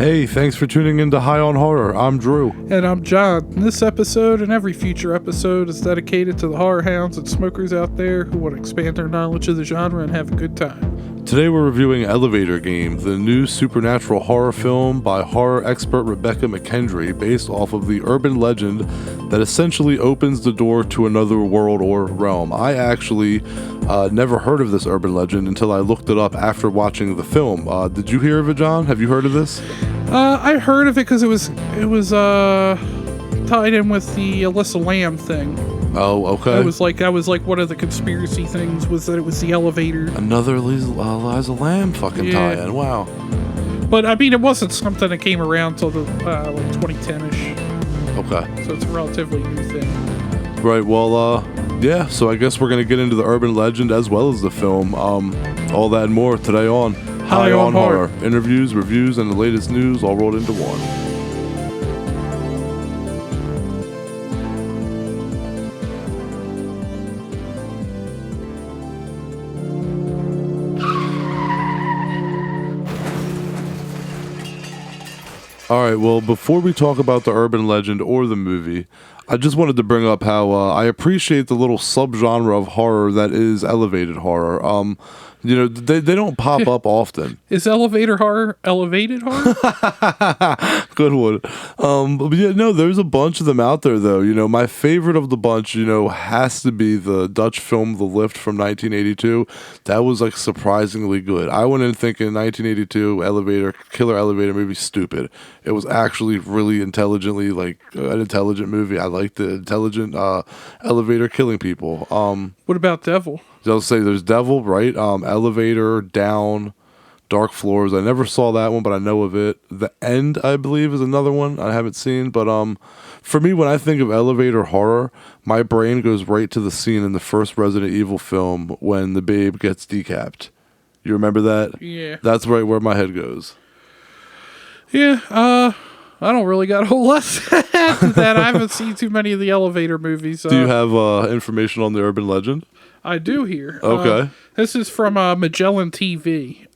Hey, thanks for tuning in to High on Horror. I'm Drew. And I'm John. This episode and every future episode is dedicated to the horror hounds and smokers out there who want to expand their knowledge of the genre and have a good time. Today we're reviewing Elevator Game, the new supernatural horror film by horror expert Rebecca McKendry, based off of the urban legend that essentially opens the door to another world or realm. I actually never heard of this urban legend until I looked it up after watching the film. Did you hear of it, John? Have you heard of this? I heard of it because it was tied in with the Alyssa Lamb thing. Oh, okay. That was like one of the conspiracy things was that it was the elevator. Another Liza Lamb fucking tie-in. Wow. But I mean, it wasn't something that came around till the like 2010ish. Okay. So it's a relatively new thing. Right. Well, yeah. So I guess we're gonna get into the urban legend as well as the film. All that and more today on High on Horror. Interviews, reviews, and the latest news all rolled into one. Alright, well, before we talk about the urban legend or the movie, I just wanted to bring up how I appreciate the little subgenre of horror that is elevated horror. They don't pop up often. Is elevator horror elevated horror? Good one. But yeah, no, there's a bunch of them out there, though. My favorite of the bunch, has to be the Dutch film The Lift from 1982. That was, surprisingly good. I went in thinking 1982 killer elevator movie stupid. It was actually really intelligently, an intelligent movie. I liked the intelligent elevator killing people. What about Devil? I'll say there's Devil, right? Elevator, Down, Dark Floors. I never saw that one, but I know of it. The End, I believe, is another one I haven't seen. But for me, when I think of elevator horror, my brain goes right to the scene in the first Resident Evil film when the babe gets decapped. You remember that? Yeah. That's right where my head goes. Yeah, I don't really got a whole lot to add to that. I haven't seen too many of the elevator movies. Do you have information on the urban legend? I do here. Okay. This is from Magellan TV.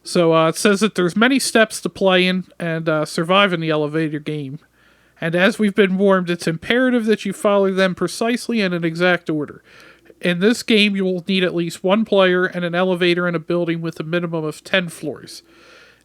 So it says that there's many steps to play in and survive in the elevator game. And as we've been warned, it's imperative that you follow them precisely in an exact order. In this game, you will need at least one player and an elevator in a building with a minimum of 10 floors.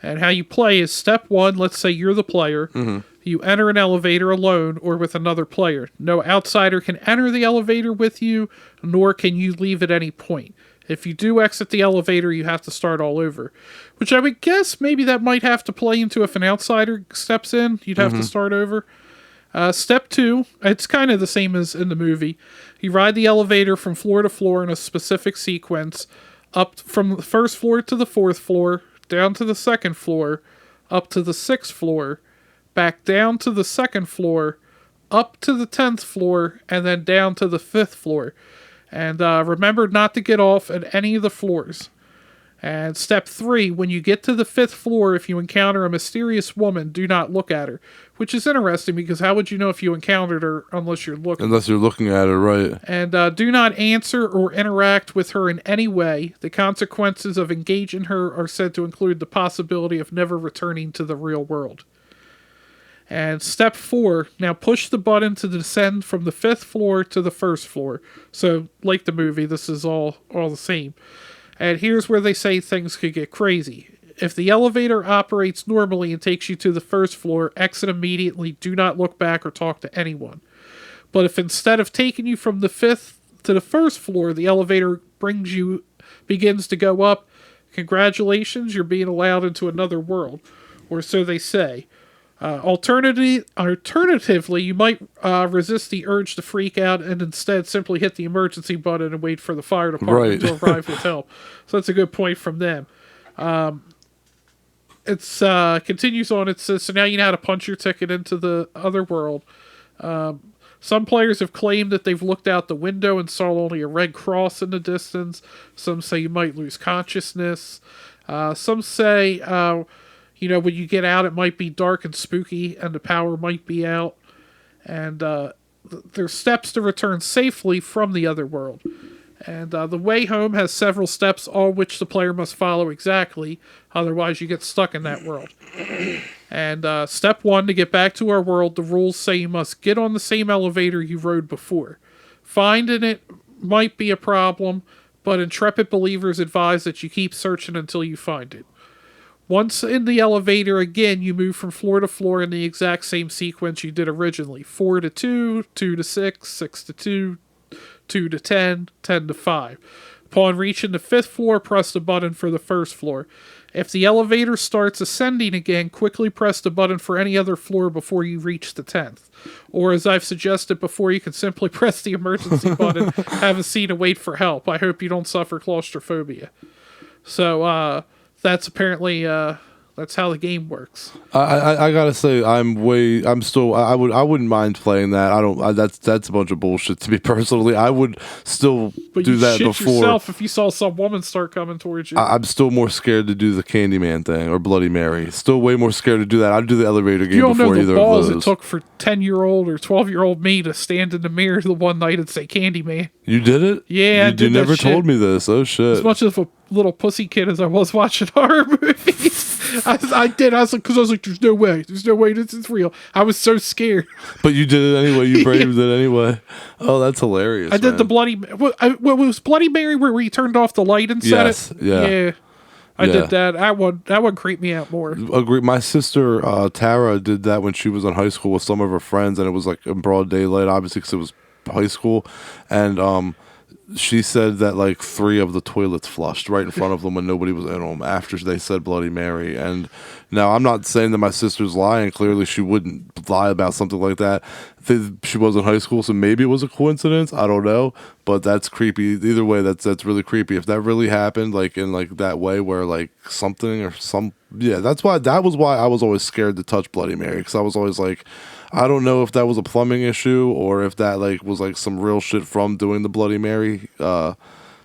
And how you play is step one, let's say you're the player. Mm-hmm. You enter an elevator alone or with another player. No outsider can enter the elevator with you, nor can you leave at any point. If you do exit the elevator, you have to start all over. Which I would guess maybe that might have to play into if an outsider steps in. You'd have to start over. Step two, it's kind of the same as in the movie. You ride the elevator from floor to floor in a specific sequence, up from the first floor to the fourth floor, down to the second floor, up to the sixth floor, back down to the second floor, up to the 10th floor, and then down to the 5th floor. And remember not to get off at any of the floors. And step 3, when you get to the 5th floor, if you encounter a mysterious woman, do not look at her. Which is interesting, because how would you know if you encountered her unless you're looking? Unless you're looking at her, right. And do not answer or interact with her in any way. The consequences of engaging her are said to include the possibility of never returning to the real world. And step 4, now push the button to descend from the 5th floor to the 1st floor. So, like the movie, this is all the same. And here's where they say things could get crazy. If the elevator operates normally and takes you to the 1st floor, exit immediately. Do not look back or talk to anyone. But if instead of taking you from the 5th to the 1st floor, the elevator begins to go up, congratulations, you're being allowed into another world. Or so they say. Alternatively, you might resist the urge to freak out and instead simply hit the emergency button and wait for the fire department to arrive with help. So that's a good point from them. It's continues on. It says, so now you know how to punch your ticket into the other world. Some players have claimed that they've looked out the window and saw only a red cross in the distance. Some say you might lose consciousness. Some say... when you get out, it might be dark and spooky, and the power might be out. And there's steps to return safely from the other world. And the way home has several steps, all which the player must follow exactly, otherwise you get stuck in that world. And step 1, to get back to our world, the rules say you must get on the same elevator you rode before. Finding it might be a problem, but intrepid believers advise that you keep searching until you find it. Once in the elevator, again, you move from floor to floor in the exact same sequence you did originally. 4 to 2, 2 to 6, 6 to 2, 2 to 10, 10 to 5. Upon reaching the 5th floor, press the button for the 1st floor. If the elevator starts ascending again, quickly press the button for any other floor before you reach the 10th. Or, as I've suggested before, you can simply press the emergency button, have a seat, and wait for help. I hope you don't suffer claustrophobia. So, that's apparently that's how the game works. I gotta say, I wouldn't mind playing that. I don't. That's a bunch of bullshit to me personally. I would still do that before. Yourself if you saw some woman start coming towards you. I'm still more scared to do the Candyman thing or Bloody Mary. Still way more scared to do that. I'd do the elevator game before either of those. You don't know the balls it took for 10-year-old or 12-year-old me to stand in the mirror the one night and say Candyman. You did it? Yeah, you never told me this. Oh shit! As much of a little pussy kid as I was watching horror movies. I did. I was like, there's no way this is real. I was so scared. But you did it anyway. You braved it anyway. Oh, that's hilarious. I did the Bloody. What was Bloody Mary where he turned off the light and set it? Yeah. I did that. That one creeped me out more. Agree. My sister Tara did that when she was in high school with some of her friends, and it was like in broad daylight, obviously, because it was high school, and she said that like 3 of the toilets flushed right in front of them when nobody was in them after they said Bloody Mary. And now I'm not saying that my sister's lying. Clearly, she wouldn't lie about something like that. She was in high school, so maybe it was a coincidence. I don't know, but that's creepy. Either way, that's really creepy. If that really happened, like in like that way, where like something or some, yeah, that was why I was always scared to touch Bloody Mary, because I was always like, I don't know if that was a plumbing issue or if that like was like some real shit from doing the Bloody Mary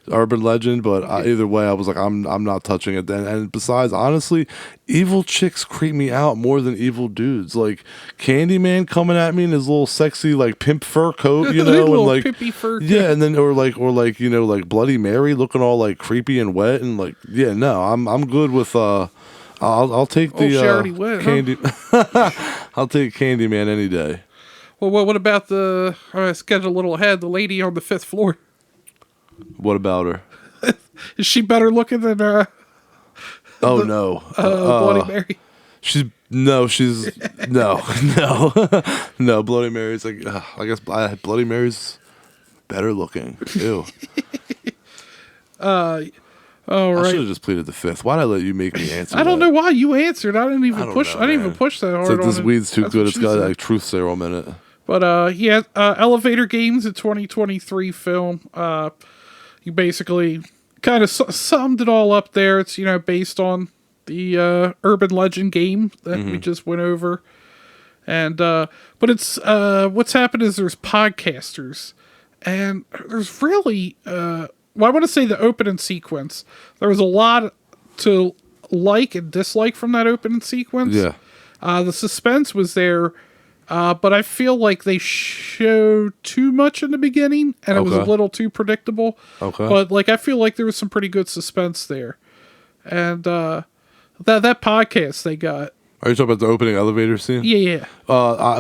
urban legend, but either way, I was like, I'm not touching it then. And besides, honestly, evil chicks creep me out more than evil dudes. Like Candyman coming at me in his little sexy like pimp fur coat, you know, and like pimpy fur coat. Yeah, and then or like you know, like Bloody Mary looking all like creepy and wet and like, yeah, no, I'm good with I'll take the candy. Huh? I'll take Candyman any day. Well, what about the schedule a little ahead? The lady on the 5th floor. What about her? Is she better looking than no. Bloody Mary? She's no. No. Bloody Mary's like I guess Bloody Mary's better looking. Ew. Oh, right. I should have just pleaded the 5th. Why'd I let you make me answer? I don't know why you answered. I didn't even push that hard. It's like this weed's too good. It's got like truth serum in it. But Elevator Games, a 2023 film. You basically kind of summed it all up there. It's based on the urban legend game that we just went over, and but it's what's happened is there's podcasters, and there's really I want to say the opening sequence. There was a lot to like and dislike from that opening sequence. Yeah. The suspense was there, but I feel like they showed too much in the beginning, and it was a little too predictable. Okay. But I feel like there was some pretty good suspense there, and that podcast they got. Are you talking about the opening elevator scene? Yeah. I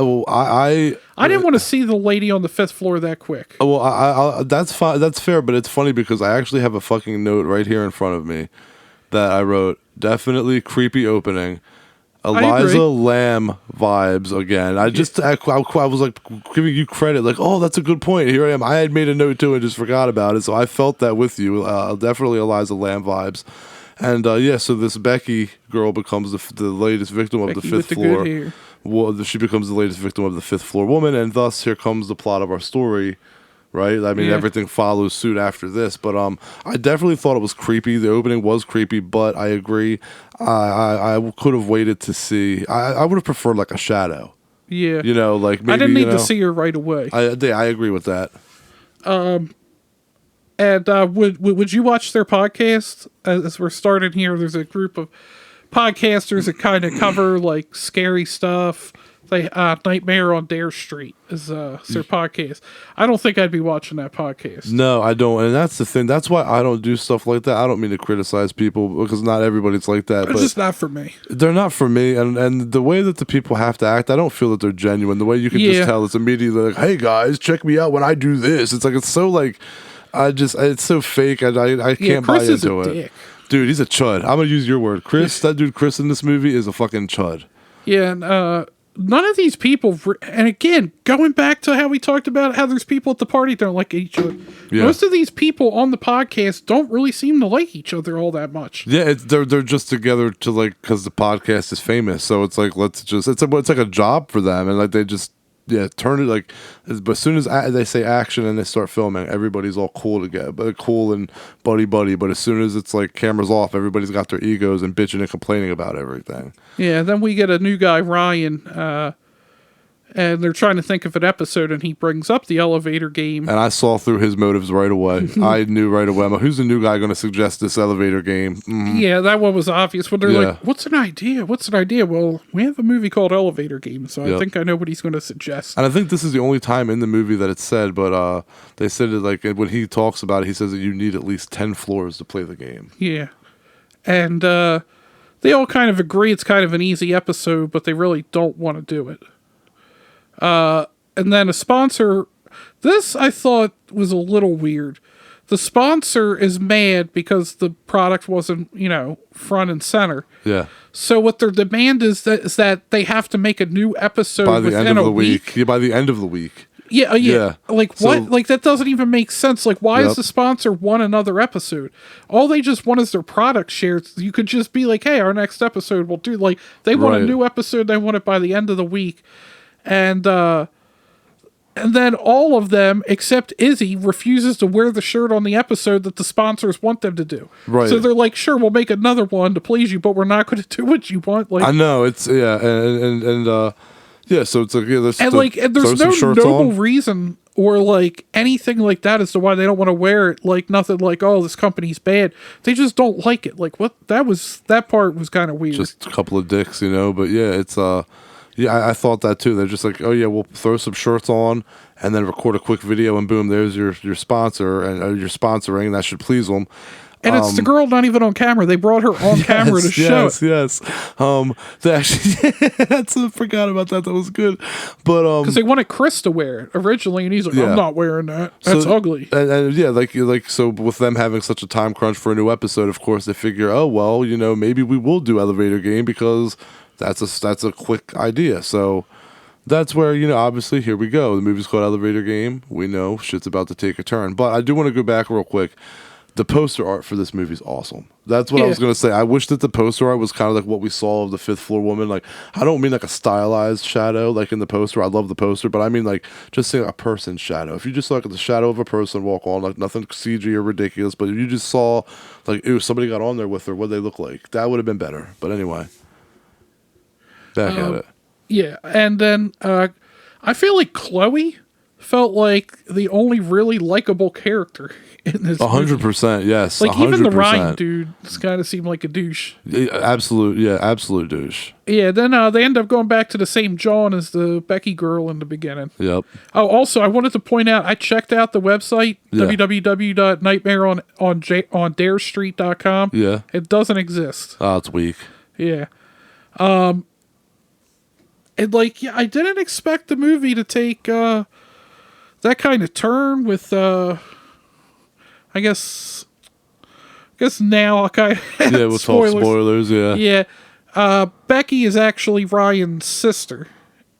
didn't want to see the lady on the 5th floor that quick. Well, I that's fine. That's fair, but it's funny because I actually have a fucking note right here in front of me that I wrote. Definitely creepy opening. Eliza Lamb vibes again. I was like giving you credit, like, oh, that's a good point. Here I am. I had made a note too and just forgot about it, so I felt that with you. Definitely Eliza Lamb vibes. And so this Becky girl becomes the latest victim of the 5th floor. Well, she becomes the latest victim of the 5th floor woman, and thus here comes the plot of our story, right? I mean, everything follows suit after this. But I definitely thought it was creepy. The opening was creepy, but I agree. I could have waited to see. I would have preferred like a shadow. Yeah. Like maybe, I didn't need to see her right away. I agree with that. And would you watch their podcast? As we're starting here, there's a group of podcasters that kind of cover like scary stuff. They Nightmare on Dare Street is their podcast. I don't think I'd be watching that podcast. No, I don't, and that's the thing. That's why I don't do stuff like that. I don't mean to criticize people because not everybody's like that. It's but just not for me. they're not for me, and the way that the people have to act, I don't feel that they're genuine. The way you can just tell it's immediately like, "Hey guys, check me out when I do this." It's like it's so like, it's so fake. I can't buy Chris is into a it. dick. Dude, he's a chud. I'm gonna use your word, Chris. That dude, Chris, in this movie is a fucking chud. Yeah, and none of these people, and again, going back to how we talked about how there's people at the party that don't like each other. Yeah. Most of these people on the podcast don't really seem to like each other all that much. Yeah, they're just together to like because the podcast is famous. So it's like it's like a job for them, and like they just turn it like. But as soon as they say action and they start filming, everybody's all cool together, but cool and buddy. But as soon as it's like cameras off, everybody's got their egos and bitching and complaining about everything. Yeah, then we get a new guy, Ryan, and they're trying to think of an episode, and he brings up the elevator game. And I saw through his motives right away. I knew right away. I'm like, who's the new guy going to suggest this elevator game? Mm-hmm. Yeah, that one was obvious. When they're like, what's an idea? What's an idea? Well, we have a movie called Elevator Game, so I think I know what he's going to suggest. And I think this is the only time in the movie that it's said, but they said it like when he talks about it, he says that you need at least 10 floors to play the game. Yeah. And they all kind of agree it's kind of an easy episode, but they really don't want to do it. And then a sponsor, this I thought was a little weird. The sponsor is mad because the product wasn't, front and center. Yeah. So what their demand is that they have to make a new episode by the within end of a the week. Yeah, by the end of the week. Yeah. Like, so, what? Like, that doesn't even make sense. Like, why does the sponsor want another episode? All they just want is their product shared. You could just be like, hey, our next episode will do. Like, they want a new episode. They want it by the end of the week. And then all of them, except Izzy, refuses to wear the shirt on the episode that the sponsors want them to do. Right. So they're like, sure, we'll make another one to please you, but we're not going to do what you want. Like, I know, it's, so it's like, there's no noble reason or like anything like that as to why they don't want to wear it. Like, nothing like, oh, this company's bad. They just don't like it. Like, what? That part was kind of weird. Just a couple of dicks, but yeah, it's, I thought that too. They're just like, oh yeah, we'll throw some shirts on and then record a quick video and boom, there's your sponsor and you're sponsoring. That should please them. And it's the girl not even on camera. They brought her on camera to show it. Yes. They actually, I forgot about that. That was good. But because they wanted Chris to wear it originally, and he's like, I'm not wearing that. That's ugly. And like so with them having such a time crunch for a new episode, of course they figure, oh well, maybe we will do elevator game because that's a quick idea. So that's where, obviously here we go. The movie's called Elevator Game. We know shit's about to take a turn. But I do want to go back real quick. The poster art for this movie is awesome. That's what I was going to say. I wish that the poster art was kind of like what we saw of the Fifth Floor Woman. Like, I don't mean like a stylized shadow like in the poster. I love the poster, but I mean like just saying a person's shadow. If you just saw like the shadow of a person walk on, like nothing CG or ridiculous, but if you just saw like, ooh, somebody got on there with her, what they look like? That would have been better. But anyway, back at it. Yeah, and then I feel like Chloe felt like the only really likable character in this 100%, yes. Like 100%. even the Ryan dude kind of seemed like a douche. Absolute douche. Yeah, then they end up going back to the same John as the Becky girl in the beginning. Yep. Oh, also, I wanted to point out, I checked out the website, www.nightmareondarestreet.com. Yeah. It doesn't exist. Oh, it's weak. Yeah. And I didn't expect the movie to take that kind of turn with I guess now I kind of we'll talk spoilers. Yeah. Becky is actually Ryan's sister,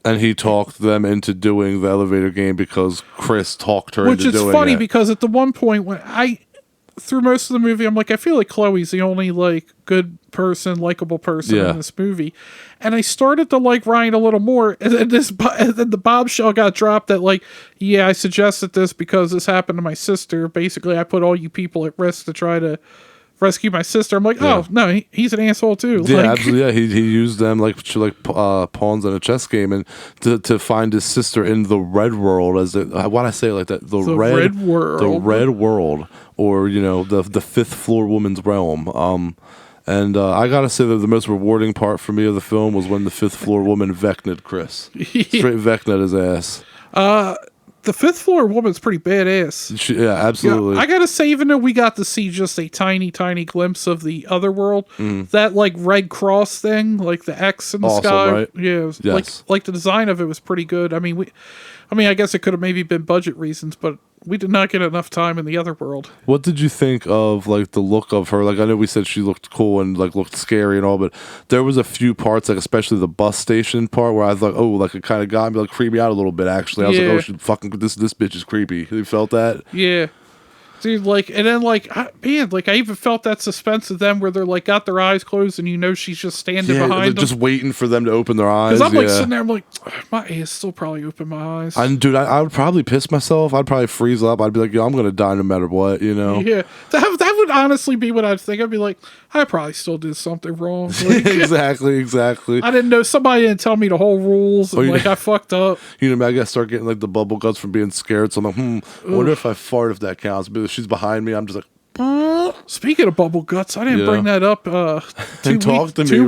and he talked them into doing the elevator game because Chris talked her into doing it. Which is funny because at the one point when through most of the movie, I'm like, I feel like Chloe's the only like good person, likable person in this movie, and I started to like Ryan a little more, and then the bombshell got dropped that like, yeah, I suggested this because this happened to my sister. Basically, I put all you people at risk to try to rescue my sister. I'm like, oh no, he's an asshole too. Yeah, absolutely. Yeah, he used them like pawns in a chess game, and to find his sister in the red world, as why I say it like that, the red world, or the fifth floor woman's realm. And I gotta say that the most rewarding part for me of the film was when the fifth floor woman Vecna'd Chris. Straight Vecna'd his ass. The fifth floor woman's pretty badass. Yeah, absolutely. I gotta say, even though we got to see just a tiny, tiny glimpse of the other world, that like Red Cross thing, like the X in the Awesome, sky, right? yeah, it was, Yes. like the design of it was pretty good. I mean, I guess it could have maybe been budget reasons, but we did not get enough time in the other world. What did you think of like the look of her? Like I know we said she looked cool and like looked scary and all, but there was a few parts, like especially the bus station part, where I thought, oh, like it kind of got me, like creeped me out a little bit. Actually, I was like, oh, she fucking this bitch is creepy. You felt that? Yeah. Dude, like, and then, like, man, like, I even felt that suspense of them where they're, like, got their eyes closed and you know she's just standing behind them. Just waiting for them to open their eyes. Because I'm, like, sitting there, I'm like, my ass still probably open my eyes. Dude, I would probably piss myself. I'd probably freeze up. I'd be like, yo, I'm going to die no matter what, you know? Yeah. That would honestly be what I'd think. I'd be like, I probably still did something wrong. Like, exactly. I didn't know. Somebody didn't tell me the whole rules. And, I fucked up. You know, I gotta start getting, like, the bubble guts from being scared. So I'm like, I wonder if I fart, if that counts. But if she's behind me, I'm just like, speaking of bubble guts, I didn't bring that up 2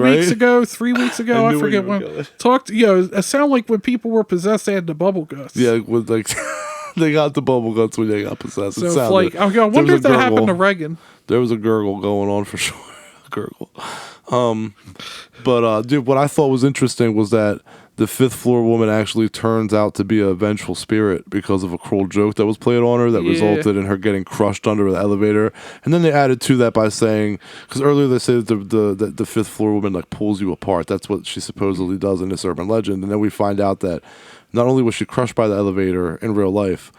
weeks ago, 3 weeks ago. I forget when. It sounded like when people were possessed, they had the bubble guts. Yeah, with like they got the bubble guts when they got possessed. So it's like, I wonder if that happened to Reagan. There was a gurgle going on for sure. Gurgle. But dude, what I thought was interesting was that the fifth floor woman actually turns out to be a vengeful spirit because of a cruel joke that was played on her that resulted in her getting crushed under the elevator. And then they added to that by saying, because earlier they say that the fifth floor woman like pulls you apart. That's what she supposedly does in this urban legend. And then we find out that not only was she crushed by the elevator in real life,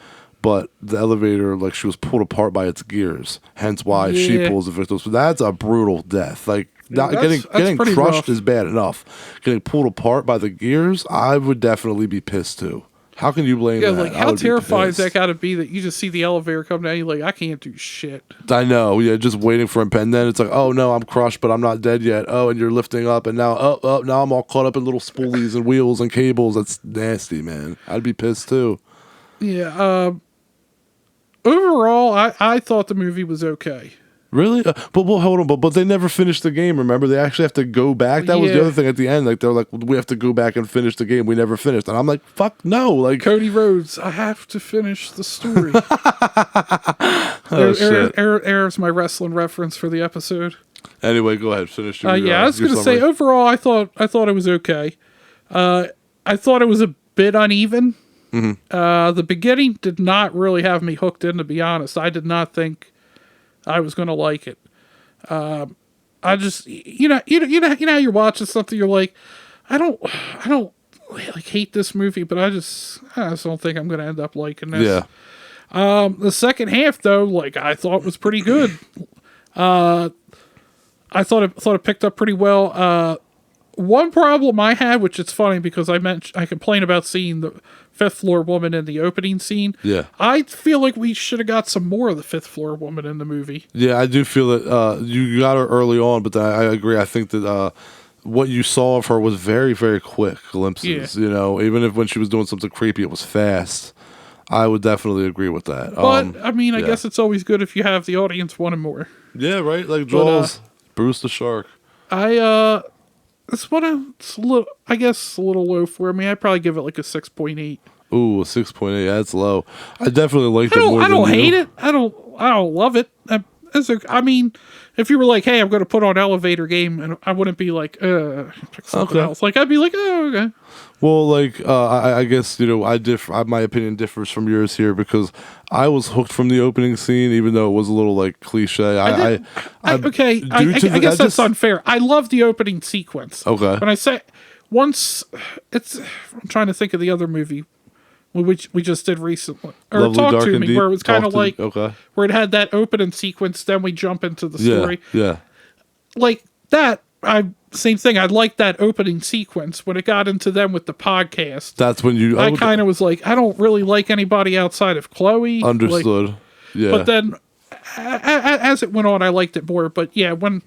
but the elevator, like, she was pulled apart by its gears. Hence why she pulls the victim. So that's a brutal death. Like, getting crushed rough. Is bad enough. Getting pulled apart by the gears, I would definitely be pissed too. How can you blame that? Like, how terrifying is that got to be that you just see the elevator come down, you're like, I can't do shit. I know, yeah, just waiting for him. And then it's like, oh no, I'm crushed, but I'm not dead yet. Oh, and you're lifting up, and now, now I'm all caught up in little spoolies and wheels and cables. That's nasty, man. I'd be pissed too. Yeah, overall, I thought the movie was okay. Really? But hold on. But they never finished the game. Remember, they actually have to go back. That was the other thing at the end. Like they're like, we have to go back and finish the game. We never finished, and I'm like, fuck no. Like Cody Rhodes, I have to finish the story. There's my wrestling reference for the episode. Anyway, go ahead, finish. I was gonna say overall, I thought it was okay. I thought it was a bit uneven. The beginning did not really have me hooked in. To be honest, I did not think I was going to like it. I just, you know, you're watching something, you're like, I don't like hate this movie, but I just don't think I'm going to end up liking this. Yeah. The second half though, like I thought was pretty good. I thought it picked up pretty well. One problem I had, which it's funny because I complain about seeing the fifth floor woman in the opening scene. Yeah. I feel like we should have got some more of the fifth floor woman in the movie. Yeah, I do feel that you got her early on, but I agree. I think that what you saw of her was very, very quick glimpses. You know, even if when she was doing something creepy, it was fast. I would definitely agree with that. But I mean, I guess it's always good if you have the audience wanting more. Yeah, right. Like Jaws, Bruce the Shark. This one, it's a little, I guess, a little low for me. I'd probably give it like a 6.8. Ooh, a 6.8. That's low. I definitely like it more. I don't hate it. I don't love it. I mean, if you were like, "Hey, I'm going to put on Elevator Game," and I wouldn't be like, pick something else. Like I'd be like, "Oh, okay." Well, like I guess my opinion differs from yours here because I was hooked from the opening scene, even though it was a little like cliche. I guess that's unfair. I love the opening sequence. Okay. When I say once, I'm trying to think of the other movie. Which we just did recently, or Lovely, Talk Dark, to and Me, Deep. where it was kind of like where it had that opening sequence, then we jump into the story. Yeah. Like that, same thing. I liked that opening sequence when it got into them with the podcast. That's when I kind of was like, I don't really like anybody outside of Chloe. Understood. Like, yeah. But then, as it went on, I liked it more. But yeah, when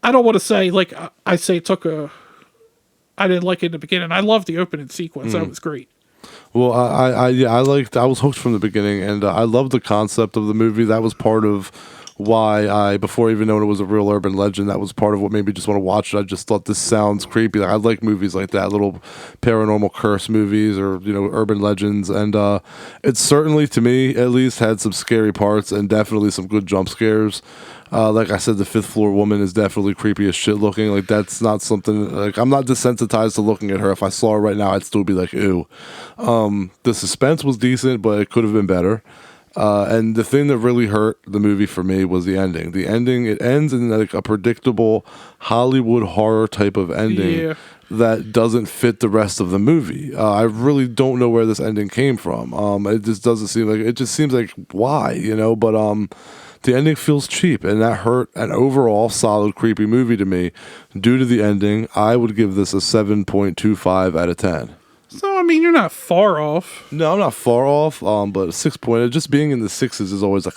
I don't want to say like I say it took I didn't like it in the beginning. I loved the opening sequence. That was great. Well, I was hooked from the beginning, and I loved the concept of the movie. That was part of why I, before even knowing it was a real urban legend, that was part of what made me just want to watch it. I just thought this sounds creepy. Like, I like movies like that, little paranormal curse movies or, urban legends. And it certainly, to me at least, had some scary parts and definitely some good jump scares. Like I said, the fifth floor woman is definitely creepy as shit looking. Like, that's not something, like, I'm not desensitized to looking at her. If I saw her right now, I'd still be like, ew. The suspense was decent, but it could have been better. And the thing that really hurt the movie for me was the ending. The ending, it ends in like a predictable Hollywood horror type of ending that doesn't fit the rest of the movie. I really don't know where this ending came from. It just doesn't seem like, it just seems like, why, but the ending feels cheap, and that hurt an overall solid creepy movie to me. Due to the ending, I would give this a 7.25 out of 10. So, I mean, you're not far off. No, I'm not far off, but 6 point, just being in the sixes is always like,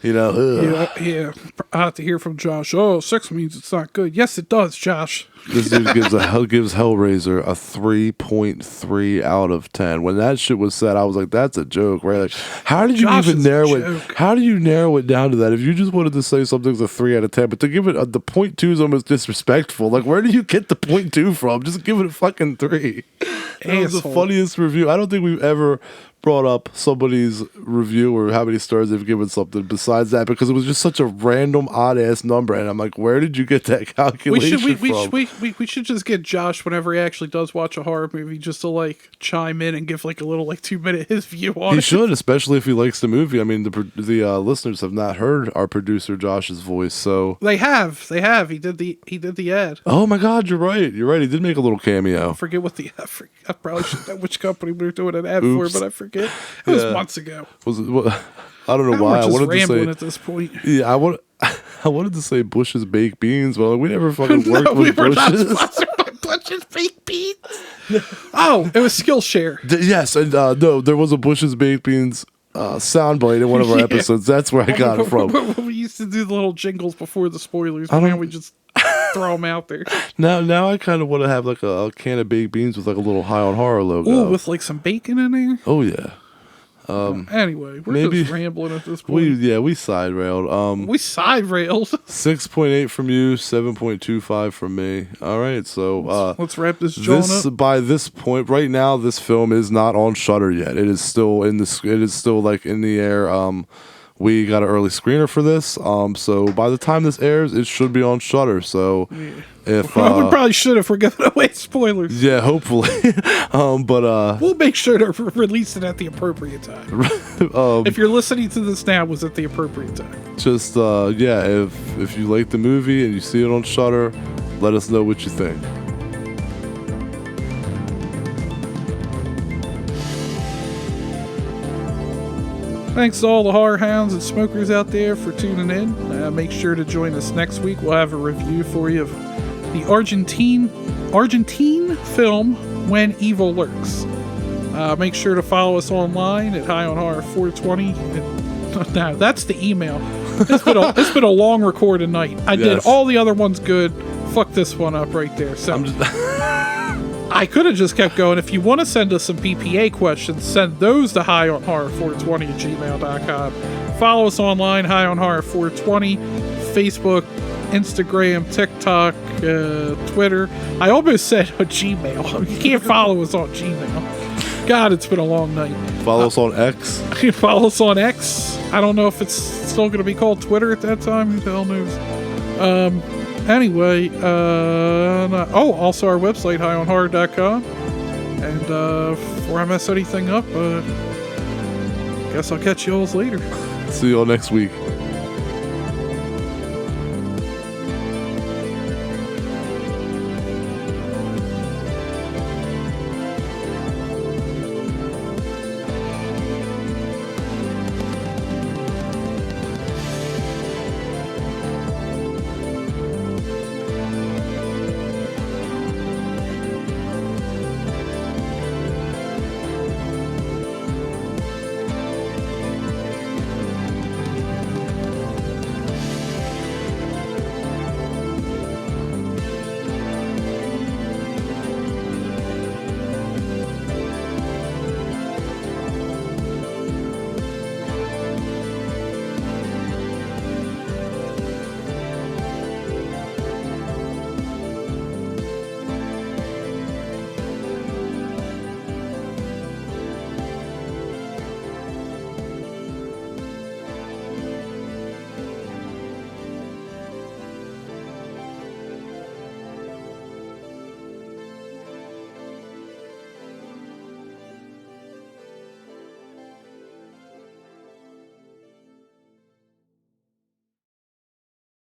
ugh. Yeah. I have to hear from Josh. Oh, 6 means it's not good. Yes, it does, Josh. This dude gives Hellraiser a 3.3 out of 10. When that shit was said, I was like, that's a joke, right? Like, how did you even narrow it? How do you narrow it down to that? If you just wanted to say something's a 3 out of 10, but to give it the 0.2 is almost disrespectful. Like, where do you get the 0.2 from? Just give it a fucking 3. That was the funniest review. I don't think we've ever brought up somebody's review or how many stars they've given something besides that, because it was just such a random odd ass number, and I'm like, where did you get that calculation from? We should just get Josh whenever he actually does watch a horror movie just to like chime in and give like a little like 2-minute his view on it. He should, especially if he likes the movie. I mean, the listeners have not heard our producer Josh's voice, so they have. He did the ad. Oh my God, you're right. He did make a little cameo. I forget what I probably should know which company we were doing an ad for, but I forget. It was months ago. Was it? I don't know why. I wanted to say at this point. Yeah, I wanted to say Bush's baked beans, but we never fucking worked with were Bush's. Not sponsored by Bush's baked beans. Oh, it was Skillshare. Yes, and no, there was a Bush's baked beans soundbite in one of our episodes. That's where I got it from. We used to do the little jingles before the spoilers, but now we just throw them out there. Now I kind of want to have like a can of baked beans with like a little High on Horror logo. Ooh, with like some bacon in there. Oh yeah. Anyway, we're just rambling at this point. We side railed. We side railed. 6.8 from you, 7.25 from me. All right, so let's wrap this joint up. By this point, right now, this film is not on Shudder yet. It is still in the. It is still like in the air. We got an early screener for this. So by the time this airs, it should be on Shudder. So if we probably should if we're giving away spoilers. Yeah, hopefully. But we'll make sure to release it at the appropriate time. If you're listening to this now, it was at the appropriate time. Just if you like the movie and you see it on Shudder, let us know what you think. Thanks to all the horror hounds and smokers out there for tuning in. Make sure to join us next week. We'll have a review for you of the Argentine film When Evil Lurks. Make sure to follow us online at High on Horror 420. No, that's the email. It's been a long recorded night. I did all the other ones good. Fuck this one up right there. So I could have just kept going. If you want to send us some PPA questions, send those to highonhorror420@gmail.com. Follow us online, High on Horror 420, Facebook, Instagram, TikTok, Twitter. I almost said Gmail. You can't follow us on Gmail. God, it's been a long night. Follow us on X. Follow us on X. I don't know if it's still going to be called Twitter at that time. Who the hell knows? Anyway, also our website, highonhorror.com. And before I mess anything up, guess I'll catch you all later. See you all next week.